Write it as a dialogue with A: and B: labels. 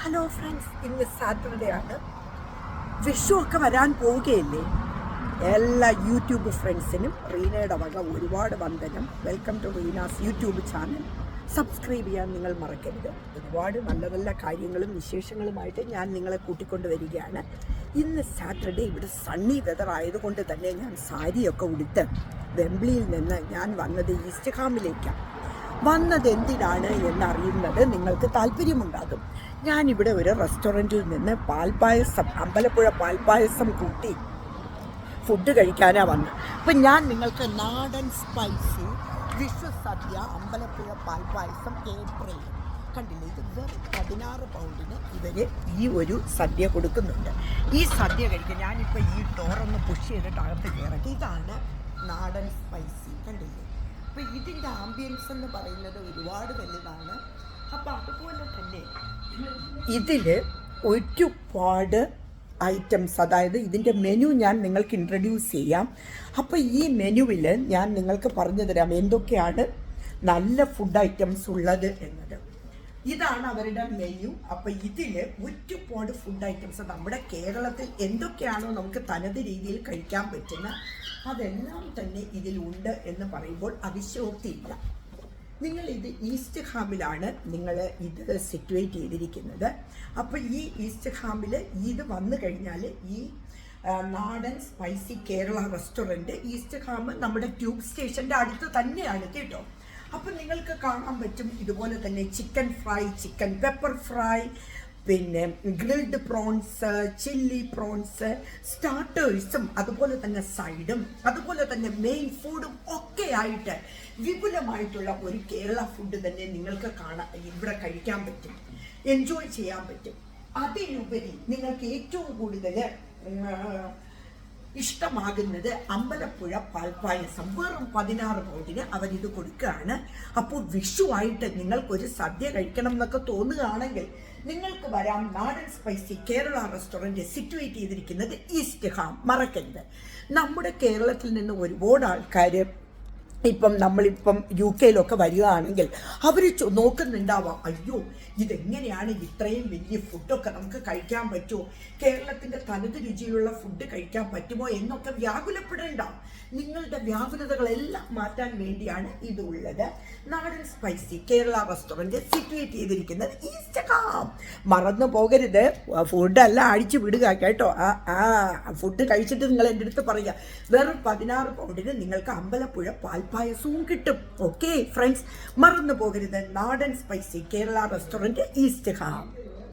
A: Hello friends, ഇന്ന് Saturday ആണ്. വിഷു ഒക്കെ വരാൻ പോവുകയല്ലേ. എല്ലാ യൂട്യൂബ് ഫ്രണ്ട്സിനും റീനയുടെ വക ഒരുപാട് വന്ദനം. Welcome to Reena's YouTube channel. Subscribe ചെയ്യാൻ നിങ്ങൾ മറക്കരുത്. ഒരുപാട് നല്ല നല്ല കാര്യങ്ങളും വിശേഷങ്ങളുമായിട്ട് ഞാൻ നിങ്ങളെ കൂട്ടിക്കൊണ്ട് വരികയാണ്. ഇന്ന് സാറ്റർഡേ, ഇവിടെ സണ്ണി വെതർ ആയതുകൊണ്ട് തന്നെ ഞാൻ സാരിയൊക്കെ ഉടുത്ത് വെംബ്ലിയിൽ നിന്ന് ഞാൻ വന്നത് ഈസ്റ്റ് ഹാമിലേക്കാണ്. വന്നത് എന്തിനാണ് എന്നറിയുന്നത് നിങ്ങൾക്ക് താല്പര്യമുണ്ടാകും. ഞാനിവിടെ ഒരു റെസ്റ്റോറൻറ്റിൽ നിന്ന് പാൽപ്പായസം, അമ്പലപ്പുഴ പാൽപ്പായസം കൂട്ടി ഫുഡ് കഴിക്കാനാണ് വന്നത്. അപ്പം ഞാൻ നിങ്ങൾക്ക് നാടൻ സ്പൈസി വിഷു സദ്യ അമ്പലപ്പുഴ പാൽപ്പായസം ഏപ്രിൽ കണ്ടില്ലേ. ഇത് വെറും 16 പൗണ്ടിന് ഇവർ ഈ ഒരു സദ്യ കൊടുക്കുന്നുണ്ട്. ഈ സദ്യ കഴിക്കാൻ ഞാനിപ്പോൾ ഈ ഡോറൊന്ന് പുഷ് ചെയ്തിട്ട് അകത്ത് കയറട്ടെ. ഇതാണ് നാടൻ സ്പൈസി, കണ്ടില്ലേ. അപ്പോൾ ഇതിൻ്റെ ആംബിയൻസ് എന്ന് പറയുന്നത് ഒരുപാട് വലുതാണ്. അപ്പോൾ അതുപോലെ തന്നെ ഇതിൽ ഒരുപാട് ഐറ്റംസ്, അതായത് ഇതിൻ്റെ മെനു ഞാൻ നിങ്ങൾക്ക് ഇൻട്രൊഡ്യൂസ് ചെയ്യാം. അപ്പോൾ ഈ മെനുവിൽ ഞാൻ നിങ്ങൾക്ക് പറഞ്ഞു തരാം എന്തൊക്കെയാണ് നല്ല ഫുഡ് ഐറ്റംസ് ഉള്ളത് എന്നത്. ഇതാണ് അവരുടെ മെനു. അപ്പോൾ ഇതിൽ ഒരുപാട് ഫുഡ് ഐറ്റംസ് നമ്മുടെ കേരളത്തിൽ എന്തൊക്കെയാണോ നമുക്ക് തനത് രീതിയിൽ കഴിക്കാൻ പറ്റുന്ന അതെല്ലാം തന്നെ ഇതിലുണ്ട് എന്ന് പറയുമ്പോൾ അതിശയോക്തിയില്ല. നിങ്ങൾ ഇത് ഈസ്റ്റ് ഹാമിലാണ് നിങ്ങൾ ഇത് സിറ്റുവേറ്റ് ചെയ്തിരിക്കുന്നത്. അപ്പോൾ ഈ ഈസ്റ്റ് ഹാമിൽ ഇത് വന്നു കഴിഞ്ഞാൽ ഈ Naadan spicy Kerala restaurant East Ham നമ്മുടെ ട്യൂബ് സ്റ്റേഷൻ്റെ അടുത്ത് തന്നെയാണ് കേട്ടോ. അപ്പോൾ നിങ്ങൾക്ക് കാണാൻ പറ്റും ഇതുപോലെ തന്നെ chicken fry, chicken pepper fry, പിന്നെ ഗ്രിൽഡ് പ്രോൺസ്, ചില്ലി പ്രോൺസ്, സ്റ്റാർട്ടേഴ്സും അതുപോലെ തന്നെ സൈഡും അതുപോലെ തന്നെ മെയിൻ ഫുഡും ഒക്കെ ആയിട്ട് വിപുലമായിട്ടുള്ള ഒരു കേരള ഫുഡ് തന്നെ നിങ്ങൾക്ക് ഇവിടെ കഴിക്കാൻ പറ്റും, എൻജോയ് ചെയ്യാൻ പറ്റും. അതിനുപരി നിങ്ങൾക്ക് ഏറ്റവും കൂടുതൽ ഇഷ്ടമാകുന്നത് അമ്പലപ്പുഴ പാൽപ്പായസം. വെറും 16 പൗണ്ടിന് അവരിത് കൊടുക്കുകയാണ്. അപ്പോൾ വിഷുവായിട്ട് നിങ്ങൾക്കൊരു സദ്യ കഴിക്കണം എന്നൊക്കെ തോന്നുകയാണെങ്കിൽ നിങ്ങൾക്ക് വരാം. നാടൻ സ്പൈസി കേരള റെസ്റ്റോറൻറ്റ് സിറ്റുവേറ്റ് ചെയ്തിരിക്കുന്നത് ഈസ്റ്റ് ഹാം. മറക്കരുത്. നമ്മുടെ കേരളത്തിൽ നിന്ന് ഒരുപാട് ആൾക്കാർ നമ്മളിപ്പം UK വരികയാണെങ്കിൽ അവർ നോക്കുന്നുണ്ടാവാം, അയ്യോ ഇതെങ്ങനെയാണ് ഇത്രയും വലിയ ഫുഡൊക്കെ നമുക്ക് കഴിക്കാൻ പറ്റുമോ, കേരളത്തിൻ്റെ തനത് രുചിയിലുള്ള ഫുഡ് കഴിക്കാൻ പറ്റുമോ എന്നൊക്കെ വ്യാകുലപ്പെടേണ്ട. നിങ്ങളുടെ വ്യാകുലതകളെല്ലാം മാറ്റാൻ വേണ്ടിയാണ് ഇതുള്ളത്. നാടൻ സ്പൈസി കേരള റെസ്റ്റോറൻറ്റ് സിറ്റുവേറ്റ് ചെയ്തിരിക്കുന്നത് ഈസ്റ്റ് ഹാം. മറന്നു പോകരുത്. ഫുഡെല്ലാം അടിച്ചു വിടുക കേട്ടോ. ഫുഡ് കഴിച്ചിട്ട് നിങ്ങൾ എൻ്റെ അടുത്ത് പറയുക. വെറും 16 പൗണ്ടിന് നിങ്ങൾക്ക് അമ്പലപ്പുഴ പാൽപ്പായസവും കിട്ടും. ഓക്കെ ഫ്രണ്ട്സ്, മറന്നു പോകരുത്. Naadan spicy Kerala restaurant East Ham.